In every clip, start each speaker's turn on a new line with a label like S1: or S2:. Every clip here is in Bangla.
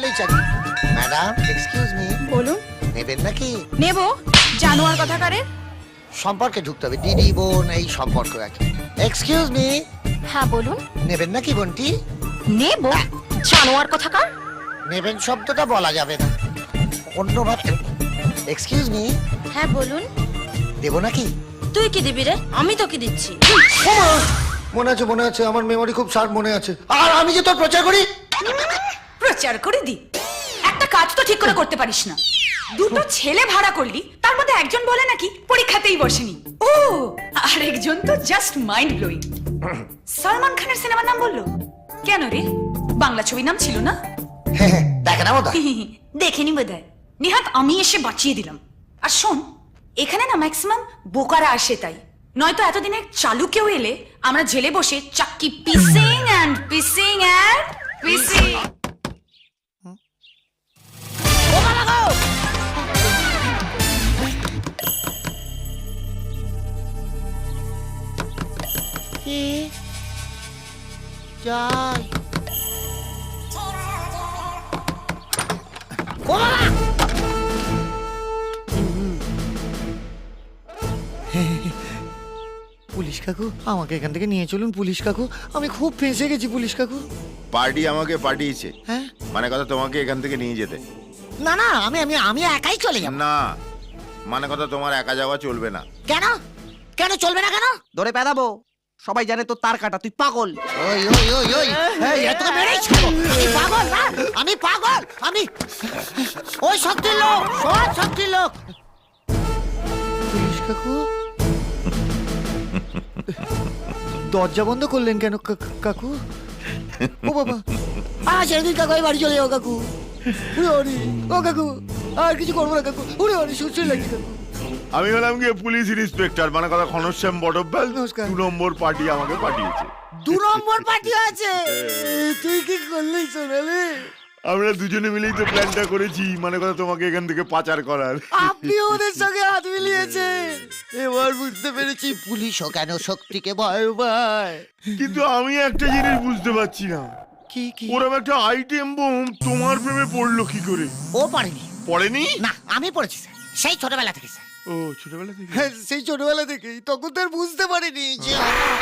S1: করলেই চাকরি। ম্যাডাম এক্সকিউজ মি,
S2: বলুন।
S1: নেবেন নাকি?
S2: নেব, জানোয়ার কথাকারের।
S1: সম্পর্কে ঢুকতে হবে, দিদি বোন এই সম্পর্ক রাখি। এক্সকিউজ মি,
S2: হ্যাঁ বলুন।
S1: নেবেন নাকি বোনটি?
S2: নেব, জানোয়ার কথাকার।
S1: নেবেন শব্দটা বলা যাবে না, অন্যভাবে। এক্সকিউজ মি,
S2: হ্যাঁ বলুন।
S1: দেবো নাকি?
S2: তুই কি দিবি রে? আমি তোকে দিচ্ছি।
S1: মনে আছে মনে আছে, আমার মেমোরি খুব শার্প মনে আছে। আর আমি যে তোর প্রচার করি।
S2: প্রচার করে দি? একটা কাজ তো ঠিক করে করতে পারিস না। দুটো ছেলে ভাড়া করলি, তার মধ্যে একজন বলে নাকি পরীক্ষাতেই বসেনি। ও আর একজন তো জাস্ট মাইন্ড ব্লোয়িং। সালমান খানের সিনেমার নাম বললো কেন রে? বাংলা ছবির নাম ছিল না?
S1: দেখে না বোধ
S2: দেখেনি বোধহয়। নিহাত আমি এসে বাঁচিয়ে দিলাম। আর শোন, এখানে না ম্যাক্সিমাম বোকারা আসে, তাই নয়তো এতদিনে চালু কেউ এলে আমরা জেলে বসে চাক্কি পিসিং অ্যান্ড পিসিং অ্যান্ড পিসিং।
S1: যাই পুলিশ কাকু, আমাকে এখান থেকে নিয়ে চলুন পুলিশ কাকু, আমি খুব ফেঁসে গেছি পুলিশ কাকু।
S3: পার্টি আমাকে পাঠিয়েছে,
S1: হ্যাঁ
S3: মানে কথা তোমাকে এখান থেকে নিয়ে যেতে।
S1: না না, আমি আমি আমি একাই চলে যাব।
S3: না, মানে কথা তোমার একা যাওয়া চলবে না।
S1: কেন? কেন চলবে না কেন?
S4: ধরে পেদাবো, সবাই জানে তো তার কাটা, তুই পাগল।
S1: ওই ওই ওই ওই এই এত মেরেই ছাড়ো। আমি পাগল না, আমি পাগল, আমি ওই শক্তির লোক, সব শক্তির লোক। পুলিশ কাকু দরজা বন্ধ করলেন কেন কাকু? ও বাবা, ছেড়ে দিন কাকু, আমি বাড়ি চলে যাও কাকু। উড়ে ওরি ও কাকু, আর কিছু করবো না কাকু, উড়ে ওরি সুশ্রী লাগছে কাকু।
S3: আমি হলাম গিয়ে পুলিশ ইন্সপেক্টর, মানে কথা ঘনশ্যাম বটব্যাল।
S1: নমস্কার।
S3: 2 নম্বর পার্টি আমাকে পাঠিয়েছে।
S1: 2 নম্বর পার্টি আছে? তুই কি করলি সোনালি?
S3: আমরা দুজনে মিলেই তো প্ল্যানটা করেছি, মানে কথা তোমাকে এখান থেকে পাচার করার।
S1: আপনি ওদের সঙ্গে হাত মিলিয়েছেন। এবার বুঝতে পেরেছি পুলিশও কেন শক্তিকে ভয় পায়।
S3: কিন্তু আমি একটা জিনিস বুঝতে পারছি না,
S1: কি কি?
S3: ওরকম একটা আইটেম বোম তোমার প্রেমে পড়লো কি করে?
S1: ও পারেনি।
S3: পড়েনি?
S1: না, আমি পড়েছি স্যার, সেই ছোটবেলা থেকে স্যার।
S3: ও ছোটবেলা থেকে?
S1: হ্যাঁ, সেই ছোটবেলা থেকেই। তখন তো আর বুঝতে পারিনি যে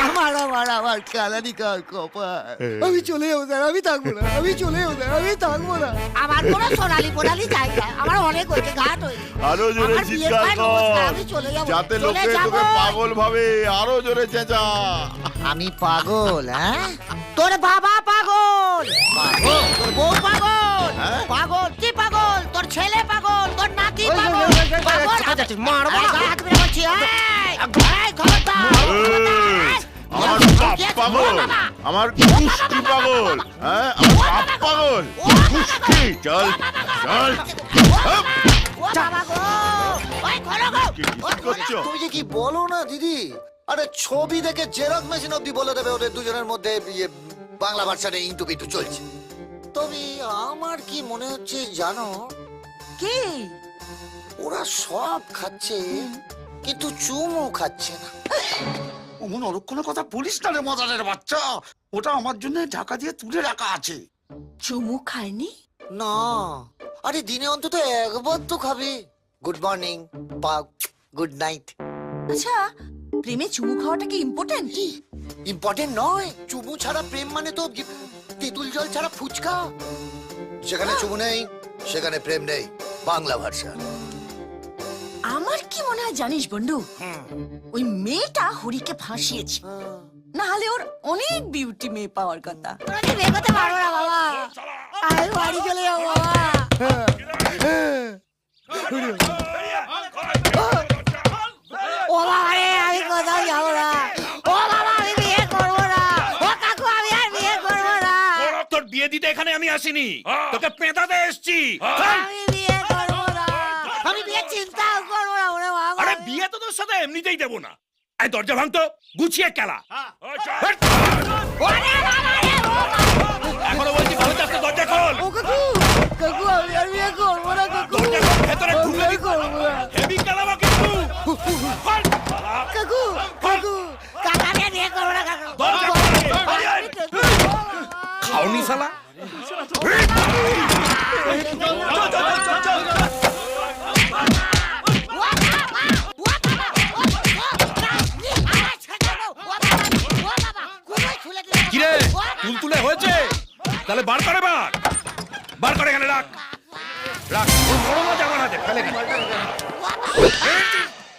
S1: আমার কালানি কার কপাল। আমি চলে যাবো স্যার, আমি থাকবো না, আমি চলে যাবো স্যার, আমি থাকবো না। আমার কোনো সোনালি পোনালি জায়গা, আমার অনেক হয়েছে, ঘাট হয়েছে।
S3: আরো জোরে
S1: আমার বিয়ের
S3: চিৎকার
S1: পর নমস্কার,
S3: কর,
S1: আমি চলে যাবো,
S3: যাতে
S1: চলে
S3: লোকে
S1: যাবো।
S3: তোকে পাগল ভাবে। আরো জোরে চেঁচা।
S1: আমি পাগল? হ্যাঁ, তোর বাবা পাগল, পাগল তোর বউ পাগল,
S3: হ্যাঁ?
S1: পাগল কি পাগল, তোর ছেলে পাগল, তোর নাতি পাগল, পাগল মারবো না, হাত মেরে বলছি। এই খবরদার,
S3: এই, আমার বাপ পাগল, আমার কুষ্টি পাগল, হ্যাঁ আমার বাপ পাগল, কুষ্টি। চল চল। হাপ!
S1: ও বাবা গো, ওই খোলো গো।
S3: কি করছো?
S5: তুমি যে কি বলো না দিদি, আরে ছবি দেখে জেরক্স মেশিন অব্দি বলে দেবে ওদের দুজনের মধ্যে বাংলা ভাষাটা ইন্টু পিন্টু চলছে। তবে আমার কি মনে হচ্ছে জানো,
S2: কি?
S5: ওরা সব খাচ্ছে কিন্তু চুমু খাচ্ছে না।
S6: অমন অলক্ষণের কথা বলিস না রে মজারের বাচ্চা, ওটা আমার জন্য ঢাকা দিয়ে তুলে রাখা আছে।
S2: চুমু খায়নি?
S5: না, আরে দিনে অন্তত একবার তো খাবে। গুড মর্নিং বা গুড নাইট।
S2: আচ্ছা, প্রেমে চুমু খাওয়াটা কি ইম্পর্টেন্ট?
S5: ইম্পর্টেন্ট নয়, চুমু ছাড়া প্রেম মানে তো তেঁতুল জল ছাড়া ফুচকা। যেখানে চুমু নেই সেখানে প্রেম নেই, বাংলা ভাষা।
S2: আমার কি মনে হয় জানিস বন্ধু, ওই মেয়েটা হরিকে ফাঁসিয়েছে, না হলে ওর অনেক বিউটি মেয়ে পাওয়ার কথা।
S1: তুমি বেরোতে পারবো না বাবা, আমি বাড়ি চলে যাবো বাবা। ও বাবা রে, আমি কোথাও যাবো না। ও বাবা, আমি বিয়ে করবো না। ও কাকু, আমি আর বিয়ে করবো না।
S7: তোর বিয়ে দিতে এখানে আমি আসিনি, তোকে পেঁদাতে এসেছি।
S1: আমি বিয়ে করবো না, আমি বিয়ে চিন্তাও করবো না। ওরে বাবা,
S7: আরে বিয়ে তো তোর সাথে এমনিতেই দেবো না। এই দরজা ভাঙতো, গুছিয়ে খেলা।
S1: ওরে বাবা রে, ও বাবা।
S7: এখনো বলছি ভালো চাচ্ছে, দরজা খোল।
S1: ও কাকু, কাকু আমি আর বিয়ে করবো না কাকু।
S7: দরজা খোল, ভেতরে
S1: আমি
S7: ঢুকলে
S1: বিয়ে করবো না।
S7: হেভি খেলাবো কিন্তু। খোল।
S1: কাকু, কাকু, কাকু আমি আর বিয়ে করবো না কাকু।
S7: দরজা খোল,
S1: আমি কাকু।
S7: খাওনি শালা। বার করে এখানে রাখ রাখ ওর বড় মাছ আমার হাতে ফেলে এখানে।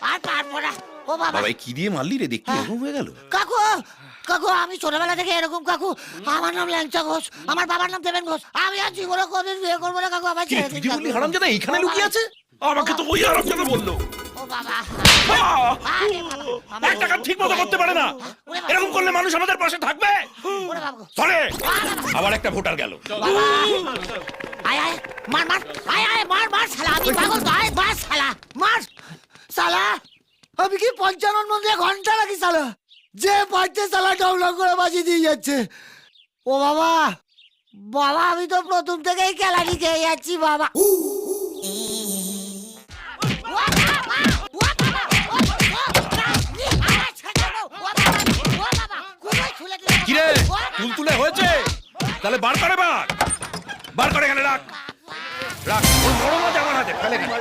S1: আর পারবো না ও বাবা
S7: বাবা এই কি দিয়ে মারলি রে দেখতে এরকম হয়ে গেল
S1: কাকু কাকু আমি ছোটবেলা থেকে এরকম কাকু আমার নাম ল্যাংচা ঘোষ আমার বাবার নাম দেবেন ঘোষ আমি আর জীবনে কোনদিন বিয়ে করবো না কাকু আমার
S7: কি
S1: ছেড়ে
S7: তুই
S1: দিন,
S7: যে বললি
S1: কাকু।
S7: হারামজাদা এখানে লুকিয়ে আছে আমাকে তো ওই হারামজাদা বললো
S1: ও বাবা
S7: আহ!
S1: আরে বাবা,
S7: একটা কাজ ঠিক মতো করতে পারে না এরকম করলে মানুষ আমাদের পাশে থাকবে
S1: ওরে বাবা
S7: চলে আবার একটা ভোটার গেল
S1: বাবা আয় আয় মার মার আয় আয় মার মার শালা আমি পাগল তো আয় মার শালা মার শালা আমি কি পঞ্চানন মন্দিরে ঘন্টা রাখি শালা যে পাচ্ছে শালা ডবলং করে বাজিয়ে দিয়ে যাচ্ছে ও বাবা বাবা আমি তো প্রথম থেকেই কেলানি খেয়ে যাচ্ছি বাবা
S7: কিরে তুলতুলে হয়েছে তাহলে বার করে বার বার করে এখানে রাখ রাখ ওর বড় মাছ আমার হাতে ফেলে এখানে।